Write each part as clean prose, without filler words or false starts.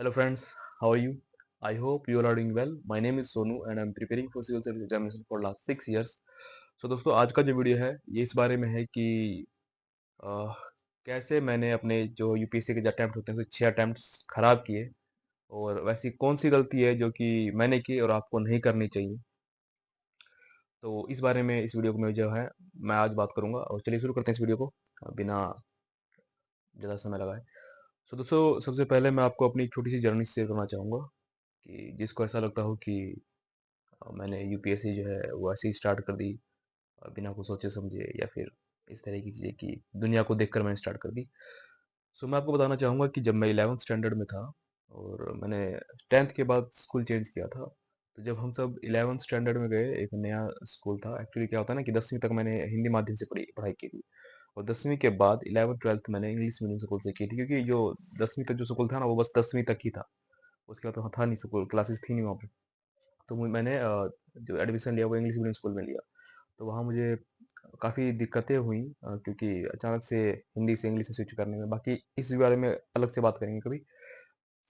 Hello friends, how are you? I hope you all are doing well. My name is Sonu and I'm preparing for civil service examination for last 6 years. So दोस्तों आज का जो video है ये इस बारे में है कि अ, कैसे मैंने अपने जो यूपीएससी के जो अटेम्प्ट होते हैं उसके 6 अटेम्प्ट्स खराब किए और वैसी कौन सी गलती है जो कि मैंने की और आपको नहीं करनी चाहिए। तो इस बारे में इस वीडियो को मैं जो है मैं आज बात करूंगा और चलिए शुरू करते हैं इस वीडियो को बिना ज़्यादा समय लगाए। सो दोस्तों सबसे पहले मैं आपको अपनी छोटी सी जर्नी शेयर करना चाहूँगा कि जिसको ऐसा लगता हो कि मैंने यूपीएससी जो है वो ऐसे ही स्टार्ट कर दी बिना कुछ सोचे समझे या फिर इस तरह की चीज़ें की दुनिया को देखकर मैंने स्टार्ट कर दी। सो मैं आपको बताना चाहूँगा कि जब मैं 11th स्टैंडर्ड में था और मैंने 10th के बाद स्कूल चेंज किया था। तो जब हम सब 11th स्टैंडर्ड में गए एक नया स्कूल था। एक्चुअली क्या होता है ना कि 10वीं तक मैंने हिंदी माध्यम से पढ़ाई की थी और 10वीं के बाद 11th 12th मैंने इंग्लिश मीडियम स्कूल से की थी क्योंकि जो 10वीं तक जो स्कूल था ना वो बस 10वीं तक ही था। उसके बाद तो था नहीं, स्कूल क्लासेस थी नहीं वहाँ पे। तो मैंने जो एडमिशन लिया वो इंग्लिश मीडियम स्कूल में लिया। तो वहाँ मुझे काफ़ी दिक्कतें हुई क्योंकि अचानक से हिंदी से इंग्लिश में स्विच करने में। बाकी इस बारे में अलग से बात करेंगे कभी।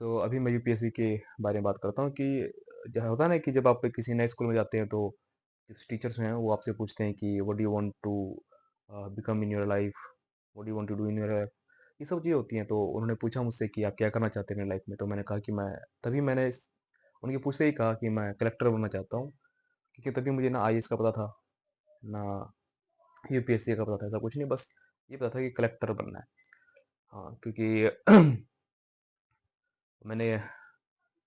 सो अभी मैं यूपीएससी के बारे में बात करता हूँ कि जहाँ होता है ना कि जब आप किसी नए स्कूल में जाते हैं तो टीचर्स हैं वो आपसे पूछते हैं कि what do you want to become in your life, what do you want to do in your life. ये सब चीज़ें होती हैं। तो उन्होंने पूछा मुझसे कि आप क्या करना चाहते हैं अपनी लाइफ में। तो मैंने कहा कि मैं तभी मैंने उनके पूछते ही कहा कि मैं कलेक्टर बनना चाहता हूँ क्योंकि तभी मुझे ना आईएएस का पता था ना यूपीएससी का पता था। ऐसा कुछ नहीं, बस ये पता था कि कलेक्टर बनना है। हाँ, क्योंकि मैंने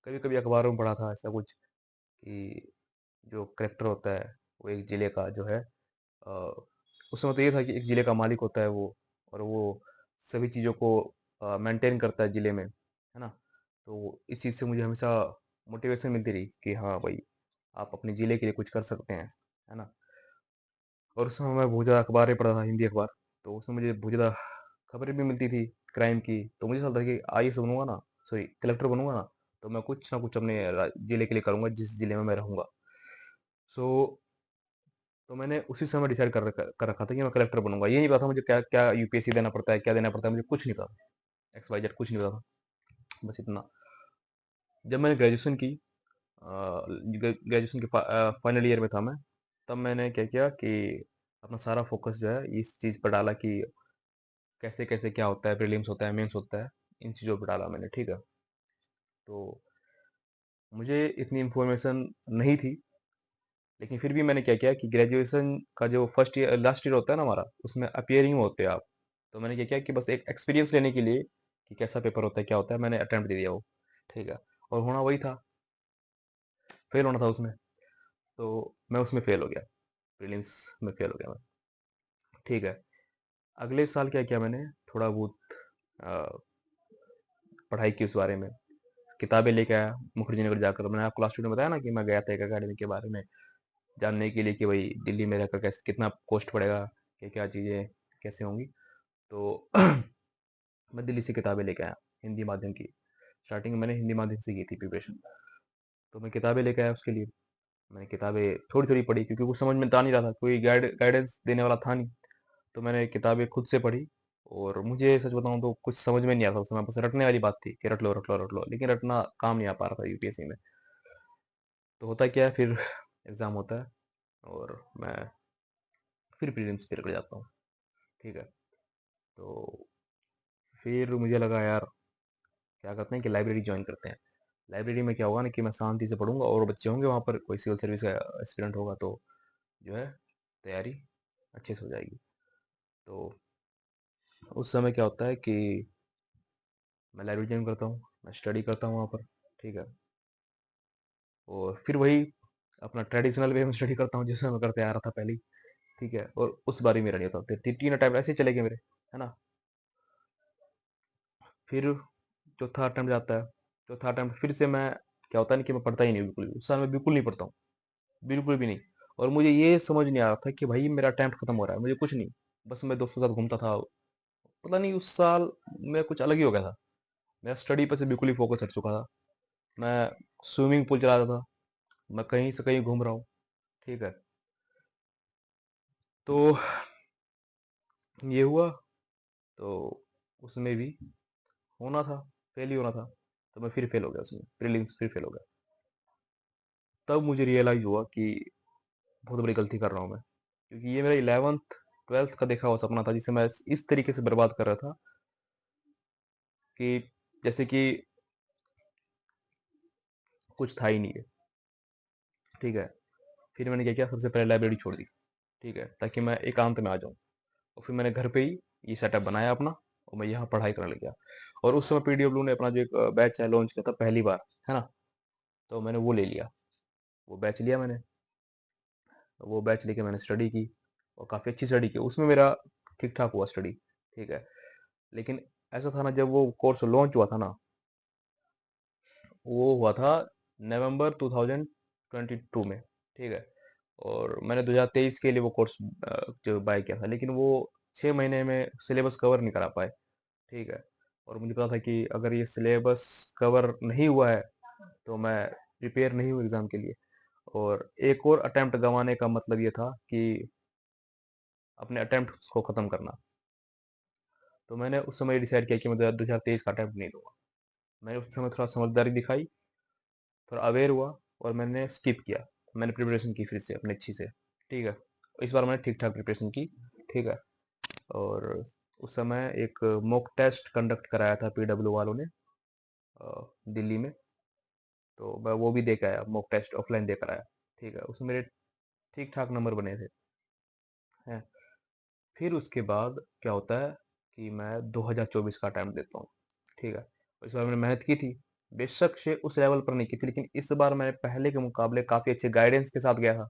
कभी कभी अखबारों में पढ़ा था ऐसा कुछ कि जो कलेक्टर होता है वो एक जिले का जो है अ, उस समय तो ये था कि एक जिले का मालिक होता है वो और वो सभी चीज़ों को मेंटेन करता है जिले में, है ना। तो इस चीज़ से मुझे हमेशा मोटिवेशन मिलती रही कि हाँ भाई, आप अपने जिले के लिए कुछ कर सकते हैं, है ना। और उस समय मैं बहुत ज़्यादा अखबारें पढ़ता था, हिंदी अखबार। तो उसमें मुझे बहुत ज़्यादा खबरें भी मिलती थी क्राइम की। तो मुझे ऐसा था कि आईएएस बनूंगा ना, सॉरी कलेक्टर बनूंगा ना, तो मैं कुछ ना कुछ अपने जिले के लिए करूंगा जिस जिले में मैं रहूंगा। सो तो मैंने उसी समय डिसाइड कर रखा था कि मैं कलेक्टर बनूंगा। ये नहीं पता था मुझे क्या क्या यूपीएससी देना पड़ता है, क्या देना पड़ता है, मुझे कुछ नहीं पता। एक्स वाई जेड कुछ नहीं पता था, बस इतना। जब मैंने ग्रेजुएशन की, ग्रेजुएशन के फाइनल ईयर में था मैं, तब मैंने क्या किया कि अपना सारा फोकस जो है इस चीज़ पर डाला कि कैसे कैसे क्या होता है, प्रीलिम्स होता है, मेंस होता है, इन चीज़ों पर डाला मैंने, ठीक है। तो मुझे इतनी इन्फॉर्मेशन नहीं थी, लेकिन फिर भी मैंने क्या किया कि ग्रेजुएशन का जो फर्स्ट ईयर लास्ट ईयर होता है ना हमारा, उसमें अपियरिंग होते हैं आप। तो मैंने क्या किया कि बस एक एक्सपीरियंस लेने के लिए कि कैसा पेपर होता है, क्या होता है, मैंने अटेम्प्ट दे दिया वो, ठीक है। और होना वही था, फेल होना था उसमें। तो मैं उसमें फेल हो गया, प्रीलिम्स में फेल हो गया मैं, ठीक है। अगले साल क्या किया मैंने, थोड़ा बहुत अ, पढ़ाई की उस बारे में, किताबें लेके आया मुखर्जी नगर जाकर। मैंने आपको लास्ट वीडियो में बताया ना कि मैं गया था एक अकेडमी के बारे में जानने के लिए कि भाई दिल्ली में रहकर कैसे कितना कॉस्ट पड़ेगा, क्या क्या चीज़ें कैसे होंगी। तो मैं दिल्ली से किताबें लेके आया हिंदी माध्यम की। स्टार्टिंग में मैंने हिंदी माध्यम से की थी प्रिपरेशन। तो मैं किताबें लेके आया उसके लिए। मैंने किताबें थोड़ी थोड़ी पढ़ी क्योंकि कुछ समझ में तो आ नहीं रहा था, कोई गाइडेंस देने वाला था नहीं। तो मैंने किताबें खुद से पढ़ी और मुझे सच बताऊं तो कुछ समझ में नहीं आता उस समय। बस रटने वाली बात थी कि रट लो रट लो रट लो, लेकिन रटना काम नहीं आ पा रहा था यूपीएससी में। तो होता क्या है फिर, एग्ज़ाम होता है और मैं फिर प्रीलिम्स क्लियर कर जाता हूँ, ठीक है। तो फिर मुझे लगा यार क्या करते हैं कि लाइब्रेरी ज्वाइन करते हैं। लाइब्रेरी में क्या होगा ना कि मैं शांति से पढ़ूंगा और बच्चे होंगे वहाँ पर, कोई सिविल सर्विस का एस्पिरेंट होगा तो जो है तैयारी अच्छे से हो जाएगी। तो उस समय क्या होता है कि मैं लाइब्रेरी ज्वाइन करता हूँ, मैं स्टडी करता हूँ वहाँ पर, ठीक है। और फिर वही अपना ट्रेडिशनल वे में स्टडी करता हूँ जिसमें मैं करते आ रहा था पहले ही, ठीक है। और उस बारी मेरा नहीं होता, फिर 3 अटैम्प्ट ऐसे ही चले गए मेरे, है ना। फिर चौथा अटेम्प्ट जाता है। चौथा अटेम्प्ट फिर से मैं, क्या होता है ना कि मैं पढ़ता ही नहीं बिल्कुल भी। उस समय मैं बिल्कुल नहीं पढ़ता हूँ, बिल्कुल भी नहीं। और मुझे ये समझ नहीं आ रहा था कि भाई मेरा अटेम्प्ट खत्म हो रहा है, मुझे कुछ नहीं, बस मैं दोस्तों के साथ घूमता था। पता नहीं उस साल मैं कुछ अलग ही हो गया था। मेरा स्टडी पर से बिल्कुल ही फोकस हट चुका था। मैं स्विमिंग पूल चला रहा था, मैं कहीं से कहीं घूम रहा हूँ, ठीक है। तो ये हुआ। तो उसमें भी होना था, फेल ही होना था। तो मैं फिर फेल हो गया उसमें, प्रीलिम्स फिर फेल हो गया। तब मुझे रियलाइज़ हुआ कि बहुत बड़ी गलती कर रहा हूँ मैं, क्योंकि ये मेरा 11th 12th का देखा हुआ सपना था जिसे मैं इस तरीके से बर्बाद कर रहा था कि जैसे कि कुछ था ही नहीं है, ठीक है। फिर मैंने क्या किया, सबसे पहले लाइब्रेरी छोड़ दी, ठीक है, ताकि मैं एकांत में आ जाऊँ। और फिर मैंने घर पे ही ये सेटअप बनाया अपना, और मैं यहाँ पढ़ाई करने लग गया। और उस समय पीडब्ल्यू ने अपना जो एक बैच है लॉन्च किया था पहली बार, है ना? तो मैंने वो ले लिया, वो बैच लिया मैंने। वो बैच लेके मैंने स्टडी की, और काफ़ी अच्छी स्टडी की। उसमें मेरा ठीक ठाक हुआ स्टडी, ठीक है। लेकिन ऐसा था ना, जब वो कोर्स लॉन्च हुआ था ना, वो हुआ था नवंबर 2022 में, ठीक है। और मैंने 2023 के लिए वो कोर्स जो बाय किया था, लेकिन वो 6 महीने में सिलेबस कवर नहीं करा पाए, ठीक है। और मुझे पता था कि अगर ये सिलेबस कवर नहीं हुआ है तो मैं प्रिपेयर नहीं हूँ एग्ज़ाम के लिए, और एक और अटेम्प्ट गंवाने का मतलब ये था कि अपने अटेम्प्ट को ख़त्म करना। तो मैंने उस समय डिसाइड किया कि मैं 2023 का अटेम्प्ट नहीं लूँगा। मैंने उस समय थोड़ा समझदारी दिखाई, थोड़ा अवेयर हुआ, और मैंने स्किप किया। मैंने प्रिपरेशन की फिर से अपनी अच्छी से, ठीक है। इस बार मैंने ठीक-ठाक प्रिपरेशन की, ठीक है। और उस समय एक मॉक टेस्ट कंडक्ट कराया था पीडब्ल्यू वालों ने दिल्ली में। तो मैं वो भी दे के आया, मॉक टेस्ट ऑफलाइन देकर आया, ठीक है। उसमें मेरे ठीक-ठाक नंबर बने थे, हैं। फिर उसके बाद क्या होता है कि मैं 2024 का अटेम्प्ट देता हूँ, ठीक है। और इस बार मैंने मेहनत की थी, बेशक से उस लेवल पर नहीं की थी, लेकिन इस बार मैंने पहले के मुकाबले काफ़ी अच्छे गाइडेंस के साथ गया था।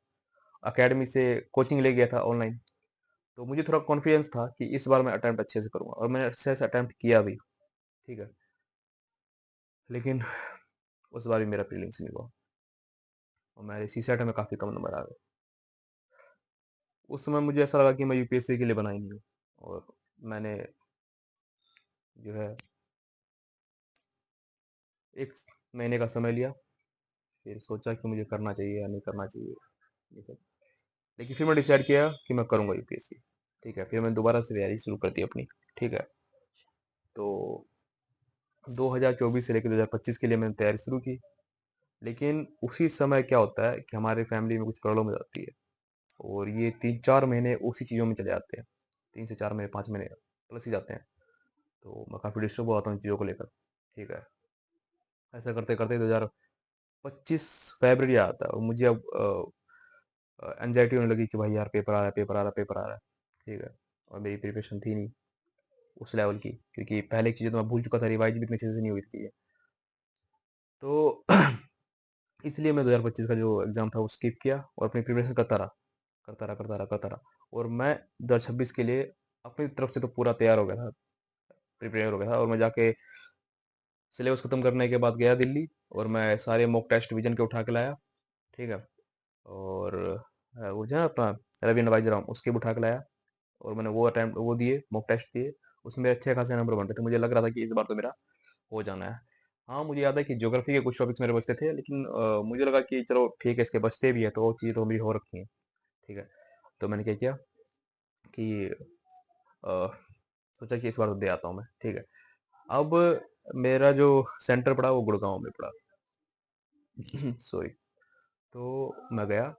अकेडमी से कोचिंग ले गया था ऑनलाइन। तो मुझे थोड़ा कॉन्फिडेंस था कि इस बार मैं अटेम्प्ट अच्छे से करूँगा, और मैंने अच्छे से अटेम्प्ट किया भी, ठीक है। लेकिन उस बार भी मेरा प्रीलिम्स नहीं हुआ, और मेरे सीसेट में काफ़ी कम नंबर आ गए। उस समय मुझे ऐसा लगा कि मैं यूपीएससी के लिए बना ही नहीं हूँ, और मैंने जो है 1 महीने का समय लिया, फिर सोचा कि मुझे करना चाहिए या नहीं करना चाहिए, ये सब। लेकिन फिर मैं डिसाइड किया कि मैं करूँगा यूपीएससी, ठीक है। फिर मैंने दोबारा से तैयारी शुरू कर दी अपनी, ठीक है। तो 2024 से लेकर 2025 के लिए मैंने तैयारी शुरू की। लेकिन उसी समय क्या होता है कि हमारे फैमिली में कुछ प्रॉब्लम हो जाती है, और ये 3-4 महीने उसी चीज़ों में चले जाते हैं। 3 से 4 महीने, 5 महीने प्लस ही जाते हैं। तो मैं काफ़ी डिस्टर्ब हुआ था उन चीज़ों को लेकर, ठीक है। ऐसा करते-करते 2025 फ़रवरी आता है, और मुझे अब एंग्ज़ायटी होने लगी कि भाई यार, पेपर आ रहा है, पेपर आ रहा है, पेपर आ रहा है, ठीक है। और मेरी प्रिपरेशन थी नहीं उस लेवल की, क्योंकि पहले की चीज़ें तो मैं भूल चुका था, रिवाइज़ भी इतनी अच्छे से नहीं हुई थी। तो इसलिए मैं 2025 का जो एग्ज़ाम था वो स्किप किया, और अपनी प्रिपरेशन करता रहा, करता रहा, करता रहा, करता रहा। और मैं 2026 के लिए अपनी तरफ से तो पूरा तैयार हो गया था, प्रिपेयर हो गया था। और मैं जाके सिलेबस खत्म करने के बाद गया दिल्ली, और मैं सारे मॉक टेस्ट विजन के उठा के लाया, ठीक है। और वो जो है अपना रवि नवाई उसके भी उठा के लाया, और मैंने वो अटेम्प्ट वो दिए, मॉक टेस्ट दिए। उसमें अच्छे खासे नंबर बन रहे थे, मुझे लग रहा था कि इस बार तो मेरा हो जाना है। हाँ, मुझे याद है कि ज्योग्राफी के कुछ टॉपिक्स मेरे बचते थे, लेकिन मुझे लगा कि चलो ठीक है, इसके बचते भी है तो वो चीज़ें तो मेरी हो रखी हैं, ठीक है। तो मैंने क्या किया कि अ, सोचा कि इस बार तो दे आता हूँ मैं, ठीक है। अब मेरा जो सेंटर पड़ा वो गुड़गांव में पड़ा। सॉरी। तो मैं गया।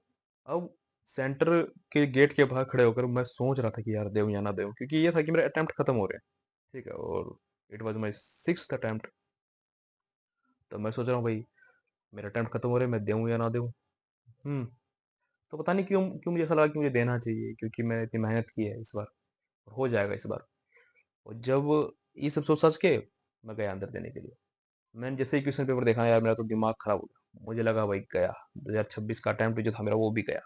अब सेंटर के गेट के बाहर खड़े होकर मैं सोच रहा था कि यार दूं या ना दूं, क्योंकि ये था कि मेरे अटेम्प्ट खत्म हो रहे हैं, ठीक है। और it was my 6th attempt. तो मैं सोच रहा हूँ भाई, मेरे अटेम्प्ट खत्म हो रहे हैं, मैं दूं या ना दूं। हम्म। तो पता नहीं क्यों क्यों मुझे ऐसा लगा कि मुझे देना चाहिए, क्योंकि मैंने इतनी मेहनत की है इस बार, और हो जाएगा इस बार। और जब ये सब सोच सच के मैं गया अंदर देने के लिए, मैंने जैसे ही क्वेश्चन पेपर देखा ना यार, मेरा तो दिमाग खराब हो गया। मुझे लगा भाई गया, 2026 का अटेम्प्ट जो था मेरा वो भी गया।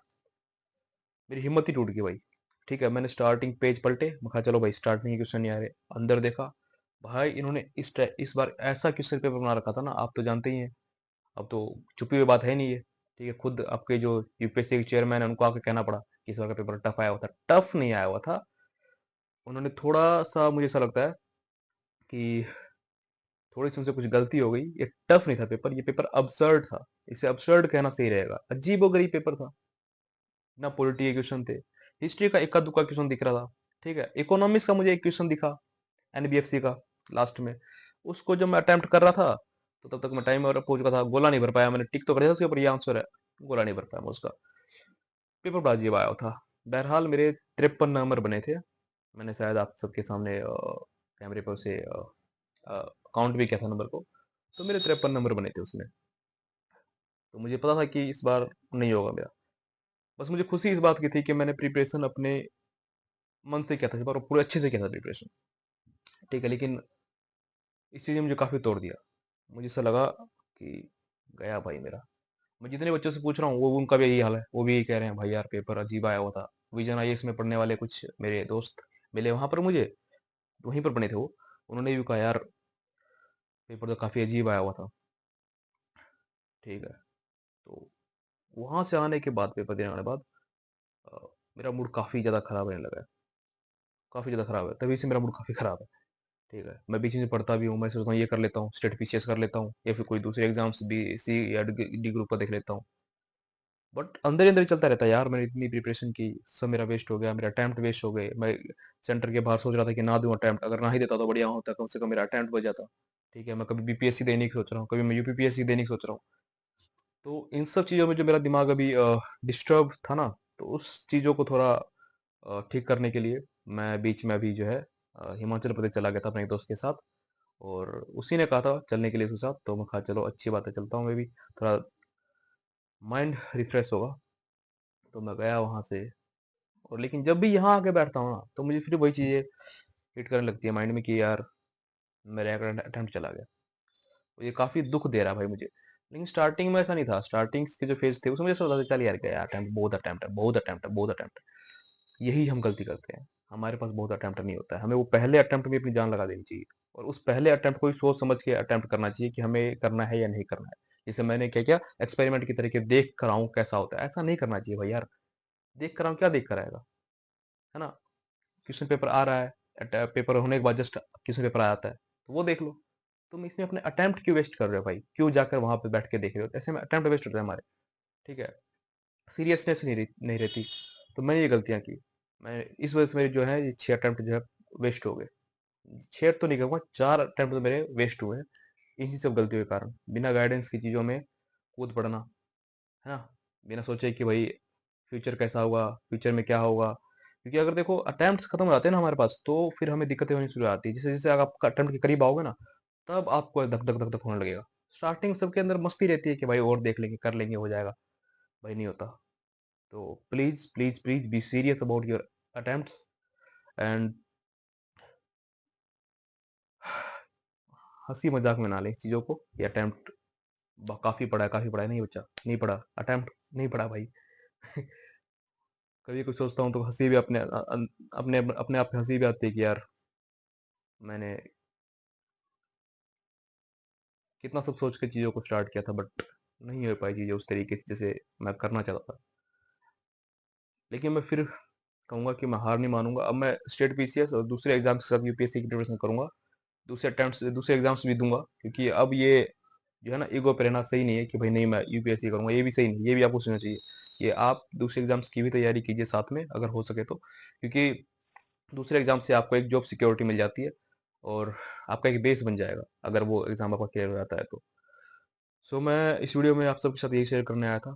मेरी हिम्मत ही टूट गई भाई, ठीक है। मैंने स्टार्टिंग पेज पलटे, मैं कहा चलो भाई स्टार्टिंग के क्वेश्चन नहीं आ रहे। अंदर देखा, भाई इन्होंने इस बार ऐसा क्वेश्चन पेपर बना रखा था ना, आप तो जानते ही हैं। अब तो छुपी हुई बात है नहीं है, ठीक है। खुद आपके जो यूपीएससी के चेयरमैन है उनको आके कहना पड़ा कि इस बार का पेपर टफ आया हुआ था। टफ नहीं आया हुआ था, उन्होंने थोड़ा सा, मुझे ऐसा लगता है कि थोड़ी सी उनसे कुछ गलती हो गई। ये टफ नहीं था पेपर, ये पेपर अबसर्ड था। इसे अबसर्ड कहना सही रहेगा, अजीबोगरीब पेपर था। ना पॉलिटी के क्वेश्चन थे, हिस्ट्री का इक्का दुक्का क्वेश्चन दिख रहा था, ठीक है। इकोनॉमिक्स का मुझे एक क्वेश्चन दिखा, एनबीएफसी का, लास्ट में। उसको जब मैं अटेम्प्ट कर रहा था, तो तब तक मैं टाइम और पहुँच चुका था, गोला नहीं भर पाया मैंने, टिक तो कर दिया उसके ऊपर ये आंसर है, गोला नहीं भर पाया मैं उसका। पेपर बड़ा अजीब आया था। बहरहाल मेरे 53 नंबर बने थे। मैंने शायद आप सबके सामने कैमरे पर उसे काउंट भी किया था नंबर को, तो मेरे 53 नंबर बने थे उसमें। तो मुझे पता था कि इस बार नहीं होगा मेरा। बस मुझे खुशी इस बात की थी कि मैंने प्रिपरेशन अपने मन से किया था इस बार, और पूरे अच्छे से किया था प्रिपरेशन। ठीक है, लेकिन इस चीज़ ने मुझे काफ़ी तोड़ दिया। मुझे ऐसा लगा कि गया भाई मेरा। मैं जितने बच्चों से पूछ रहा हूँ वो उनका भी यही हाल है, वो भी यही कह रहे हैं भाई यार पेपर अजीब आया हुआ था। विजन आईएएस में पढ़ने वाले कुछ मेरे दोस्त मिले वहां पर मुझे, वहीं पर बने थे वो, उन्होंने भी कहा यार पेपर तो काफ़ी अजीब आया हुआ था। ठीक है, तो वहां से आने के बाद, पेपर देने आने के बाद अ, मेरा मूड काफ़ी ज़्यादा खराब रहने लगा है, काफ़ी ज़्यादा खराब है, तभी से मेरा मूड काफ़ी खराब है। ठीक है, मैं बीच में पढ़ता भी हूँ, मैं सोचता हूँ ये कर लेता हूँ, स्टेट पीसीएस कर लेता हूँ, या फिर कोई दूसरे एग्जाम्स बी सी या डी ग्रुप का देख लेता हूँ। बट अंदर ही अंदर ही चलता रहता है यार, मैंने इतनी प्रिपरेशन की, सब मेरा वेस्ट हो गया, मेरा अटेम्प्ट वेस्ट हो गए। मैं सेंटर के बाहर सोच रहा था कि ना दूं अटेम्प्ट, अगर ना ही देता तो बढ़िया होता, कम से कम मेरा अटेम्प्ट बच जाता। ठीक है, मैं कभी बीपीएससी देने की सोच रहा हूँ, कभी मैं यूपीपीएससी देने की सोच रहा हूँ। तो इन सब चीज़ों में जो मेरा दिमाग अभी डिस्टर्ब था ना, तो उस चीज़ों को थोड़ा ठीक करने के लिए मैं बीच में अभी जो है हिमाचल प्रदेश चला गया था अपने एक दोस्त के साथ, और उसी ने कहा था चलने के लिए उसके साथ, तो मैं कहा चलो अच्छी बात है, चलता हूँ मैं भी, थोड़ा माइंड रिफ्रेश होगा। तो मैं गया वहाँ से, और लेकिन जब भी यहाँ आके बैठता हूँ ना, तो मुझे फिर वही चीज़ें हिट करने लगती है माइंड में कि यार मेरा एक अटेम्प्ट चला गया। तो ये काफ़ी दुख दे रहा है भाई मुझे। लेकिन स्टार्टिंग में ऐसा नहीं था, स्टार्टिंग के जो फेज थे उसमें मुझे ऐसा होता था चल यार क्या अटेम्प्ट, बहुत अटेम्प्ट है, बहुत अटेम्प्ट है, बहुत अटेम्प्ट है। यही हम गलती करते हैं, हमारे पास बहुत अटेम्प्ट नहीं होता है, हमें वो पहले अटेम्प्ट में अपनी जान लगा देनी चाहिए, और उस पहले अटेम्प्ट को ही सोच समझ के अटेम्प्ट करना चाहिए कि हमें करना है या नहीं करना है। जैसे मैंने क्या किया, एक्सपेरिमेंट की तरीके देख कर आऊं कैसा होता है, ऐसा नहीं करना चाहिए भाई यार। देख कर आऊं, क्या देख कर आएगा, है ना। क्वेश्चन पेपर आ रहा है, पेपर होने के बाद जस्ट क्वेश्चन पेपर आ जाता है, तो वो देख लो। तुम इसमें अपने अटेम्प्ट क्यों वेस्ट कर रहे हो भाई, क्यों जाकर वहां पे बैठ के देख रहे हो, ऐसे में अटेम्प्ट वेस्ट होता है हमारे। ठीक है, सीरियसनेस नहीं रहती। तो मैंने ये गलतियां की, मैं इस वजह से मेरे जो है ये 6 अटेम्प्ट जो है वेस्ट हो गए। 6 तो नहीं कहूँगा, 4 अटेम्प्ट तो मेरे वेस्ट हुए हैं इन्हीं सब गलतियों के कारण, बिना गाइडेंस की चीज़ों में कूद पड़ना, है ना। बिना सोचे कि भाई फ्यूचर कैसा होगा, फ्यूचर में क्या होगा। क्योंकि अगर देखो अटेम्प्ट्स खत्म हो जाते हैं ना हमारे पास, तो फिर हमें दिक्कतें होनी शुरू हो जाती है। जैसे जैसे आप अटेम्प्ट के करीब आओगे ना, तब आपको धक धक धक धक होने लगेगा। स्टार्टिंग सबके अंदर मस्ती रहती है कि भाई और देख लेंगे, कर लेंगे, हो जाएगा। भाई नहीं होता। तो please please please be serious about your attempts, and हंसी मजाक में ना लें इस चीज़ों को। ये अटेम्प्ट काफी पढ़ा है, नहीं बच्चा, नहीं पढ़ा अटेम्प्ट, नहीं पढ़ा भाई। कभी कुछ सोचता हूँ तो हंसी भी अपने अपने आप हंसी भी आती है कि यार मैंने कितना सब सोच के चीज़ों को स्टार्ट किया था, बट नहीं हो पाई चीज़ें उस तरीके से जैसे मैं करना चाहता था। लेकिन मैं फिर कहूँगा कि मैं हार नहीं मानूंगा। अब मैं स्टेट पीसीएस और दूसरे एग्जाम्स के साथ यूपीएससी की प्रिपरेशन करूंगा, दूसरे अटेम्प्ट दूसरे एग्जाम्स भी दूंगा, क्योंकि अब ये जो है ना ईगो पे रहना सही नहीं है कि भाई नहीं मैं यूपीएससी करूंगा, ये भी सही नहीं, ये भी आपको सोचना चाहिए। ये आप दूसरे एग्जाम्स की भी तैयारी कीजिए साथ में अगर हो सके तो, क्योंकि दूसरे एग्जाम से आपको एक जॉब सिक्योरिटी मिल जाती है, और आपका एक बेस बन जाएगा अगर वो एग्जाम आपका क्लियर हो जाता है तो। सो मैं इस वीडियो में आप सबके साथ यही शेयर करने आया था।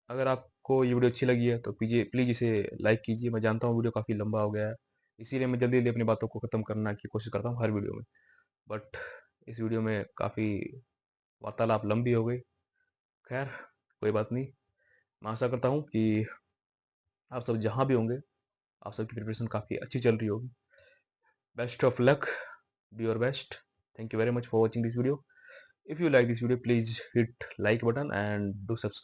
अगर आपको ये वीडियो अच्छी लगी है तो प्लीज़ इसे लाइक कीजिए। मैं जानता हूँ वीडियो काफ़ी लंबा हो गया है, इसीलिए मैं जल्दी जल्दी अपनी बातों को ख़त्म करने की कोशिश करता हूँ हर वीडियो में। बट इस वीडियो में काफ़ी वार्तालाप लंबी हो गई। खैर, कोई बात नहीं। मैं आशा करता हूँ कि आप सब जहाँ भी होंगे, आप सबकी प्रिपरेशन काफ़ी अच्छी चल रही होगी। Best of luck, do your best. Thank you very much for watching this video. If you like this video, please hit like button and do subscribe.